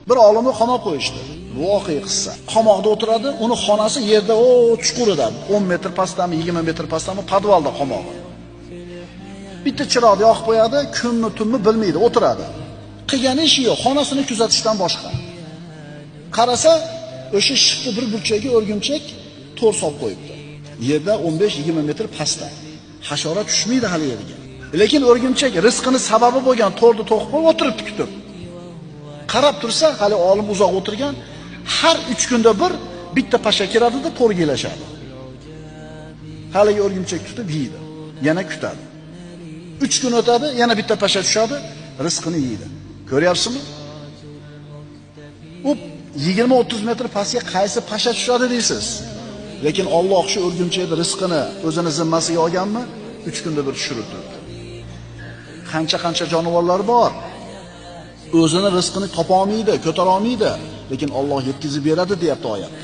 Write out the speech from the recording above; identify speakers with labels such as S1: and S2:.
S1: Bir olimni qamab qo'yishdi. Voqea qissa. Qamoqda o'tiradi, uni xonasi yerda chuqurida, 10 metr pastdami, 20 metr pastdami, podvalda qamog'i. Bitta chiroqni yoqib qo'yadi, kunni tunni bilmaydi, o'tiradi. Qilgan ishi yo'q, xonasini kuzatishdan boshqa. Qarasa, o'sha shiftni bir burchagiga o'rgimchak to'r solib qo'yibdi. Yerda 15-20 metr pastda. Hasharot tushmaydi hali yerga. Lekin o'rgimchak rizqini sababi bo'lgan to'rni to'qib qo'yib o'tiribdi kutib. Qarab tursa, hali olim uzoq o'tirgan, har 3 kunda bir bitta pasha kiradi-da to'rga ilashadi. Haligi o'rgimchak tutib yeydi, yana kutadi. 3 kun o'tadi, yana bitta pasha tushadi, rizqini yeydi. Ko'ryapsizmi? U 20-30 metr pastga qaysi pasha tushadi deysiz. Lekin Alloh shu o'rgimchakning rizqini o'zini zimmasiga olganmi, 3 kunda bir tushirib turibdi. Qancha jonivorlar bor. O'zini rizqini topa olmaydi, ko'tara olmaydi, lekin Alloh yetkazib beradi deyapti oyatda.